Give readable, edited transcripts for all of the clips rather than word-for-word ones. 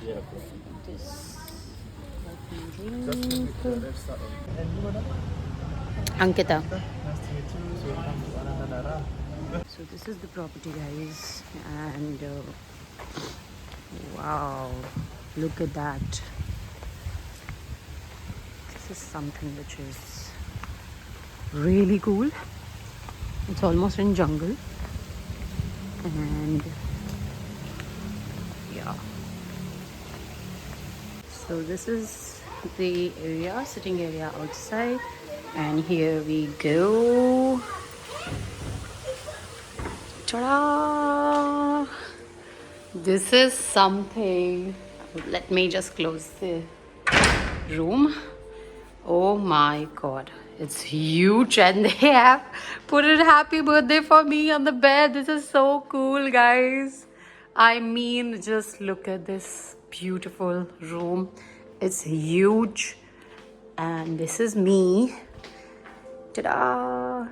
This Ankita. So this is the property, guys, and wow, look at that. This is something which is really cool. It's almost in jungle, and yeah. So this is the area, sitting area outside, and here we go. Ta-da! This is something. Let me just close the room. Oh my god, it's huge, and they have put a happy birthday for me on the bed. This is so cool, guys. I mean, just look at this beautiful room. It's huge, and this is me. Ta-da!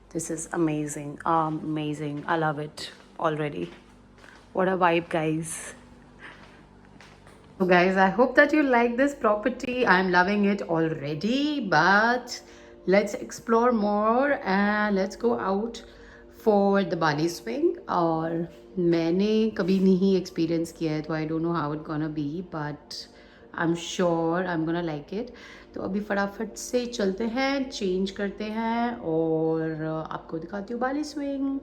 This is amazing, amazing. I love it already. What a vibe, guys. So guys, I hope that you like this property. I'm loving it already, but let's explore more and let's go out for the Bali swing. और मैंने कभी नहीं experience किया है, तो I don't know how it's gonna be, but I'm sure I'm gonna like it. तो अभी फटाफट से चलते हैं, चेंज करते हैं और आपको दिखाती हूँ बाली swing.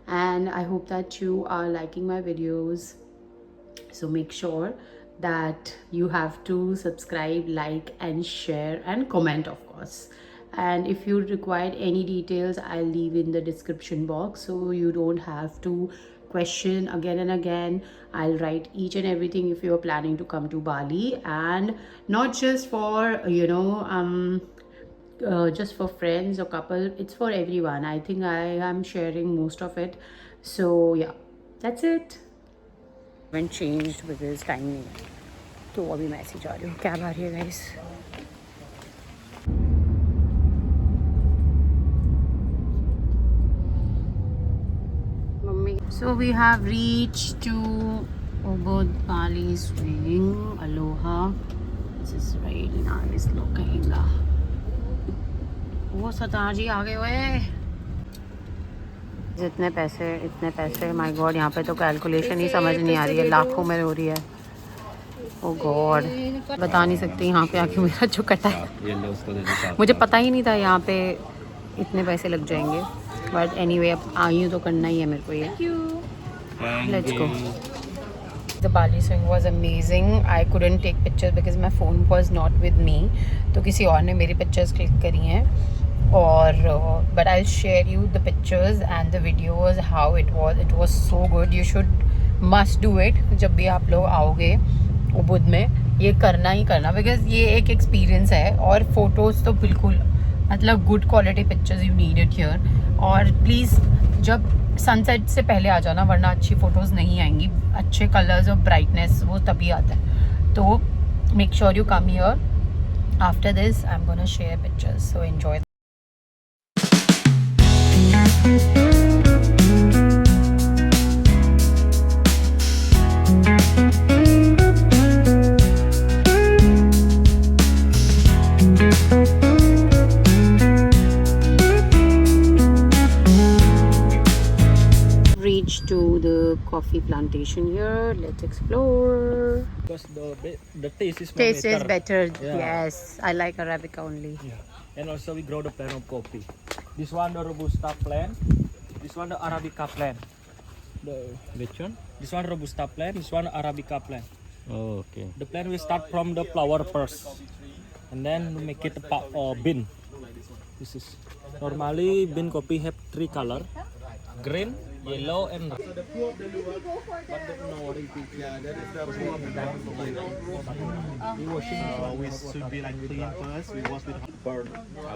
And I hope that you are liking my videos. So make sure that you have to subscribe, like and share and comment, of course. And if you require any details, I'll leave in the description box, so you don't have to question again and again. I'll write each and everything if you're planning to come to Bali, and not just for just for friends or couple. It's for everyone. I think I am sharing most of it. So yeah, that's it. Haven't changed because time नहीं है, तो अभी मैं ऐसे जा रही हूँ. Cab आ रही है, guys. Mummy. So we have reached to Ubud Bali swing. Aloha. This is really nice looking. वो सरदार जी आ गए हुए. जितने पैसे माय गॉड. यहाँ पे तो कैलकुलेशन ही समझ नहीं आ रही है, लाखों में हो रही है. ओ गॉड, बता नहीं सकती यहाँ पे आके मेरा जो कटा है. मुझे पता ही नहीं था यहाँ पे इतने पैसे लग जाएंगे, बट एनीवे अब आई हूँ तो करना ही है मेरे को ये. Let's go. The Bali swing was amazing. I couldn't take pictures because my phone was not with me. तो किसी और ने मेरी पिक्चर्स क्लिक करी हैं. और but I'll share you the pictures and the videos how it was so good. You should must do it. जब भी आप लोग आओगे उबुद में, ये करना ही करना, बिकॉज ये एक एक्सपीरियंस है. और फोटोज़ तो बिल्कुल मतलब good quality pictures you need it here. और प्लीज़ जब सनसेट से पहले आ जाना, वरना अच्छी फ़ोटोज़ नहीं आएंगी. अच्छे कलर्स और ब्राइटनेस वो तभी आता है. तो make sure you come here. After this I am gonna share pictures, so enjoy. Reach to the coffee plantation here. Let's explore. Because the taste is Better. Yeah. Yes, I like Arabica only. Yeah. And also we grow the plant of coffee. This one the Robusta plant. This one the Arabica plant. Which one? This one Robusta plant. This one Arabica plant. Oh, okay. The plant we start from the flower first, and then we make it a bean. This is normally bean coffee have 3 color: green, yellow, and red. So the few of the lure, but the no repeat. Yeah, that is the more of the diamond. We washing. We should be like clean first. We wash with Burn.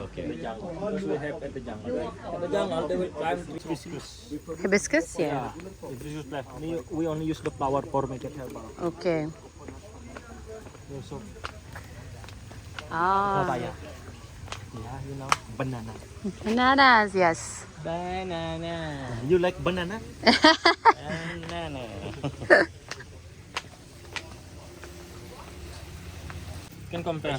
Okay. In the jungle. Because we have at the jungle. At the jungle, they will plant hibiscus. Hibiscus, yeah. Hibiscus plant. We only use the flower for make it herbal. Okay. Also, Ah. papaya. Yeah, you know, banana. Bananas, yes. Banana. You like banana? Banana. Can compare.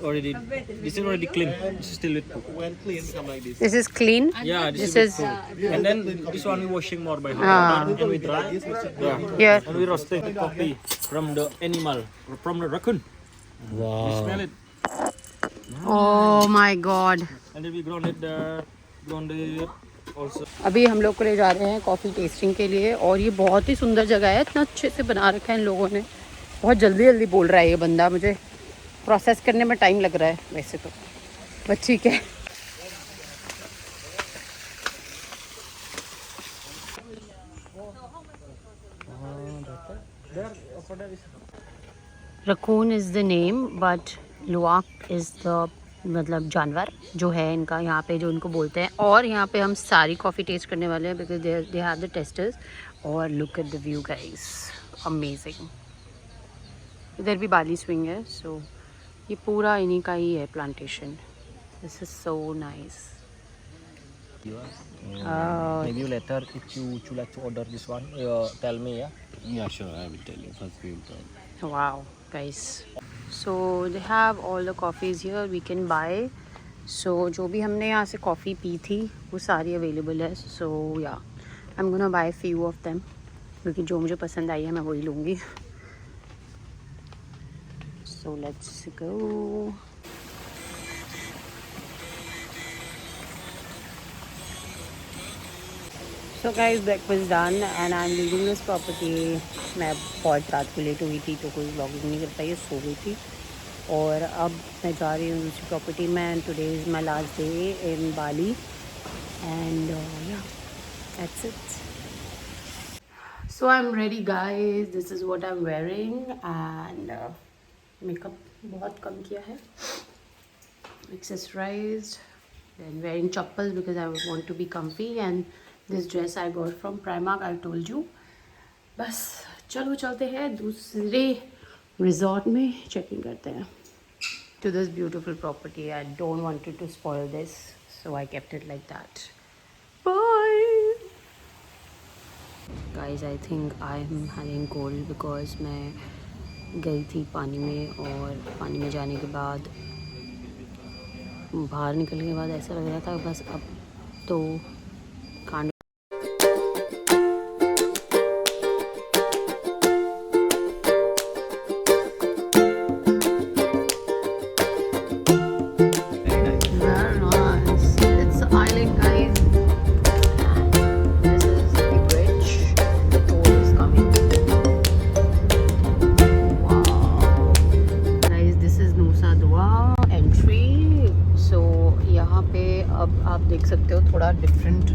Already, this is already clean. This is still with poop. When clean, become like this. This is clean. Yeah, This with is poop. And then this one we washing more by Ah. hand and we dry. Yeah. here. And we roasting the coffee from the animal, from the raccoon. You Wow. smell it. Oh my God. And then we ground it also. अभी हम लोग को ले जा रहे हैं coffee testing के लिए और ये बहुत ही सुंदर जगह है, इतना अच्छे से बना रखा है इन लोगों ने। बहुत जल्दी जल्दी बोल रहा है ये बंदा, मुझे प्रोसेस करने में टाइम लग रहा है वैसे तो, बट ठीक है। Raccoon is the name but लुआक is the मतलब जानवर जो है इनका यहाँ पे जो इनको बोलते हैं। और यहाँ पे हम सारी कॉफ़ी टेस्ट करने वाले हैं because they have the testers. और look at the view guys, amazing. इधर भी बाली स्विंग है, सो ये पूरा इन्हीं का ही है plantation. This is so nice. Maybe later if you like to order this one, tell me, yeah. Yeah, sure. I will tell you. First we will try. Wow, guys. So they have all the coffees here we can buy. So जो भी हमने यहाँ से coffee P थी वो सारी available है। So yeah, I'm gonna buy few of them क्योंकि जो मुझे पसंद आई है मैं वही लूँगी। So let's go. So guys, breakfast done and I'm leaving this property. मैं बहुत रात को लेट हुई थी तो कोई व्लॉगिंग नहीं कर पाई, सो गई थी। और अब मैं जा रही हूँ दूसरी प्रॉपर्टी में and today is my last day in Bali and yeah that's it. So I am ready guys, this is what I am wearing and makeup बहुत कम किया है, एक्सेसराइज्ड and wearing chappals because I want to be comfy and this dress I got from Primark, I told you। बस चलो चलते हैं दूसरे resort में, चेकिंग करते हैं to this beautiful property। I don't want to spoil this, so I kept it like that। Bye guys, I think I am having cold because मैं गई थी पानी में और पानी में जाने के बाद बाहर निकलने के बाद ऐसा लग रहा था बस अब तो कांड। It's an island guys। This is the bridge, the toll is coming। Wow guys, this is Nusa Dua entry। सो यहाँ पे अब आप देख सकते हो थोड़ा डिफरेंट,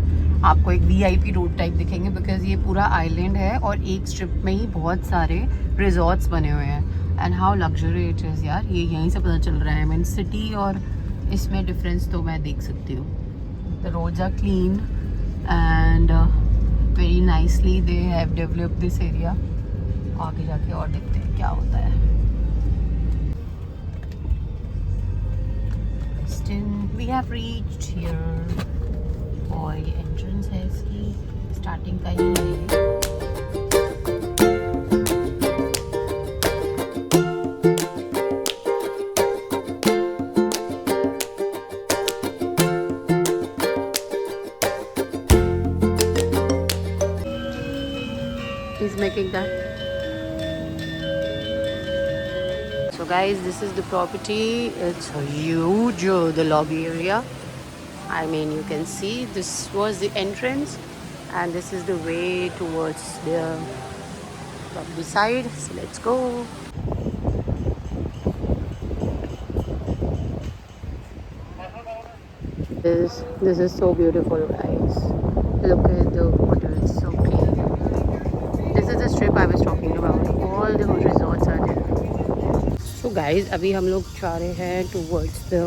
आपको एक VIP रोड टाइप दिखेंगे बिकॉज ये पूरा आइलैंड है और एक स्ट्रिप में ही बहुत सारे रिजॉर्ट्स बने हुए हैं। And how luxury it is यार, ये यहीं से पता चल रहा है। मीन सिटी और इसमें डिफरेंस तो मैं देख सकती हूँ। The roads are clean and very nicely they have developed this area. आगे जाके और देखते हैं क्या होता है। We have reached here और ये एंट्रेंस है इसकी, स्टार्टिंग का ही है। He's making that। So guys, this is the property। It's huge, the lobby area। I mean you can see this was the entrance and this is the way towards the property side। So let's go। This is so beautiful guys, look at the water, it's so clean। This is the strip I was talking about, all the resorts are there। So guys, अभी हम लोग जा रहे हैं towards the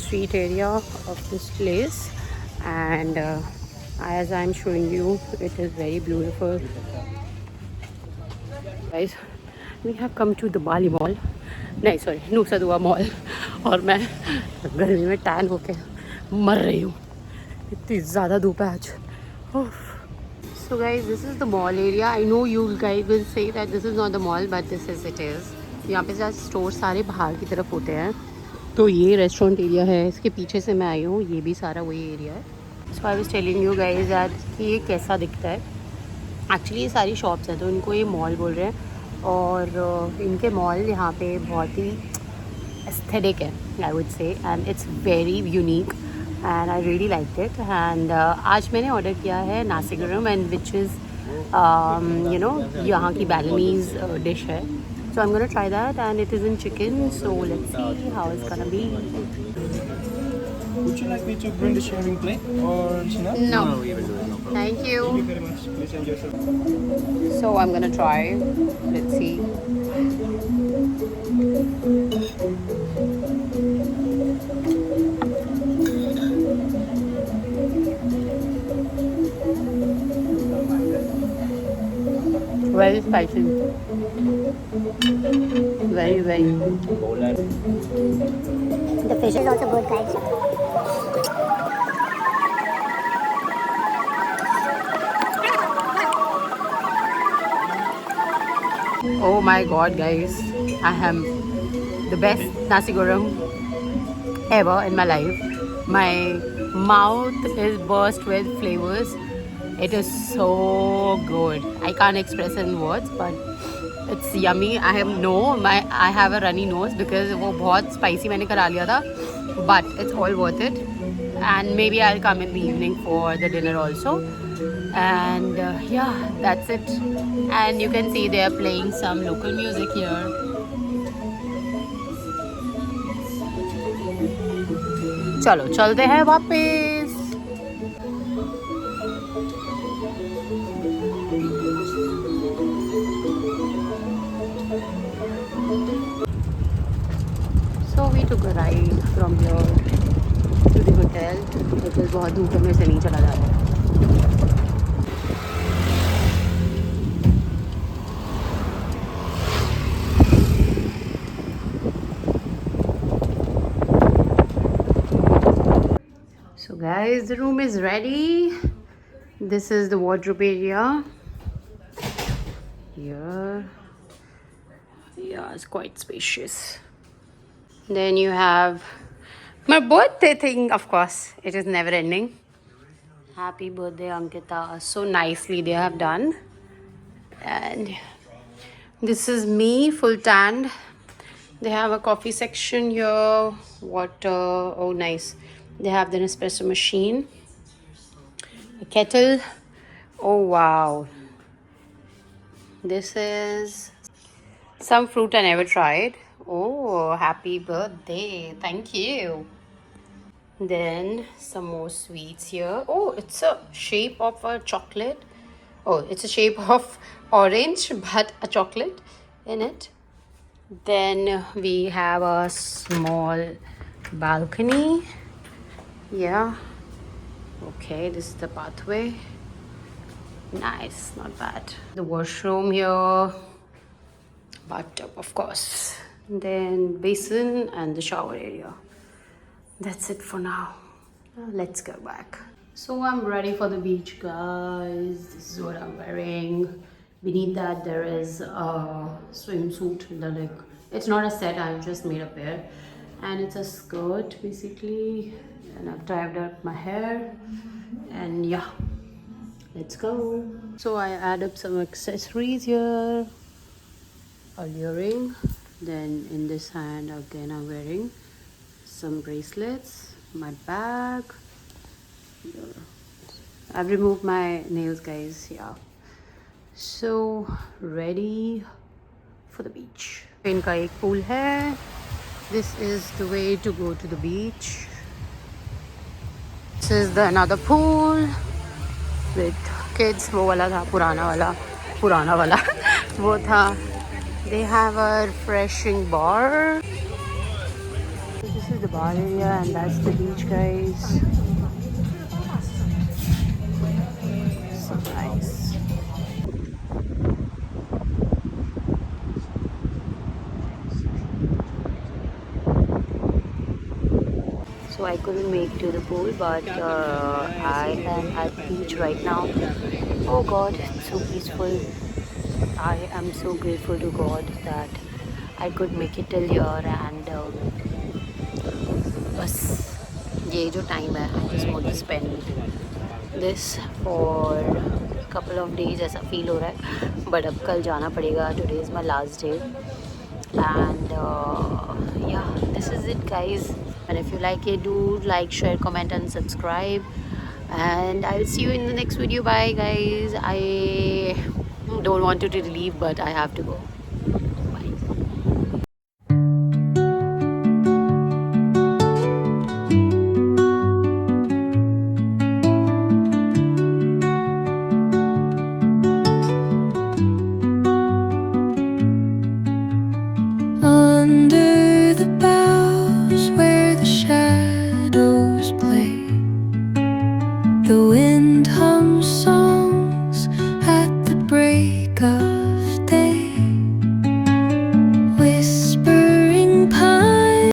street area of this place and as I'm showing you, it is very beautiful guys। We have come to the Bali Mall, नहीं sorry Nusa Dua Mall। और मैं गर्मी में टैन होके मर रही हूँ, इतनी ज़्यादा धूप है आज। So guys, this is the mall area। I know you guys will say that this is not the mall, but this is it is। यहाँ पे ज़्यादा स्टोर सारे बाहर की तरफ होते हैं। तो ये रेस्टोरेंट एरिया है, इसके पीछे से मैं आई हूँ, ये भी सारा वही एरिया है। So I was telling you guys that कि ये कैसा दिखता है। एक्चुअली ये सारी शॉप्स हैं तो इनको ये मॉल बोल रहे हैं, और इनके मॉल यहाँ पे बहुत ही एस्थेटिक है I would say, and it's very unique and I really like it. And आज मैंने ऑर्डर किया है नासी गरम, and which is you know यहाँ की बैलेनीज डिश है। So I'm gonna try that, and it is in chicken. So let's see how it's gonna be. Would you like me to bring the sharing plate or China? No. we will do it. No problem. Thank you. Thank you very much. Please enjoy yourself. So I'm gonna try. Let's see. Very spicy. Very. The fish is also good, guys. Oh my god, guys, I am the best nasi goreng ever in my life. My mouth is burst with flavors. It is so good. I can't express it in words, but it's yummy. I have a runny nose because वो बहुत spicy मैंने करा लिया था, but it's all worth it. And maybe I'll come in the evening for the dinner also. And yeah, that's it. And you can see they are playing some local music here. चलो चलते हैं वापस। So we took a ride from here to the hotel because बहुत धूप में से नहीं चला जाता है। So guys, the room is ready. This is the wardrobe area. Here. Yeah, it's quite spacious. Then you have my birthday thing, of course. It is never ending. Happy birthday, Ankita. So nicely they have done. And this is me, full tanned. They have a coffee section here. Water. Oh, nice. They have the Nespresso machine. A kettle. Oh, wow. This is some fruit I never tried. Oh, happy birthday. Thank you. Then some more sweets here. Oh, it's a shape of a chocolate. Oh, it's a shape of orange, but a chocolate in it. Then we have a small balcony. Yeah. Okay, this is the pathway. Nice, not bad. The washroom here. Bathtub, of course. Then basin and the shower area. That's it for now. Now let's go back. So I'm ready for the beach, guys. This is what I'm wearing. Beneath that there is a swimsuit. It's not a set, I've just made a pair. And it's a skirt basically. And I've tied up my hair. And yeah, let's go. So I add up some accessories here. A earring. Then in this hand again I'm wearing some bracelets. My bag. Here. I've removed my nails, guys. Yeah. So ready for the beach. इनका एक pool है. This is the way to go to the beach. This is the another pool with kids. वो वाला था पुराना वाला वो था. They have a refreshing bar. This is the bar area and that's the beach, guys. So nice. So I couldn't make to the pool, but I am at the beach right now. Oh God, it's so peaceful. I am so grateful to God that I could make it till here and बस ये जो time है I just want to spend this for couple of days ऐसा feel हो रहा है but अब कल जाना पड़ेगा. Today is my last day and yeah, this is it guys, and if you like it, do like, share, comment and subscribe, and I'll see you in the next video. Bye guys. I don't want to leave but I have to go. Under the boughs where the shadows play, the wind hums songs at the break of day. With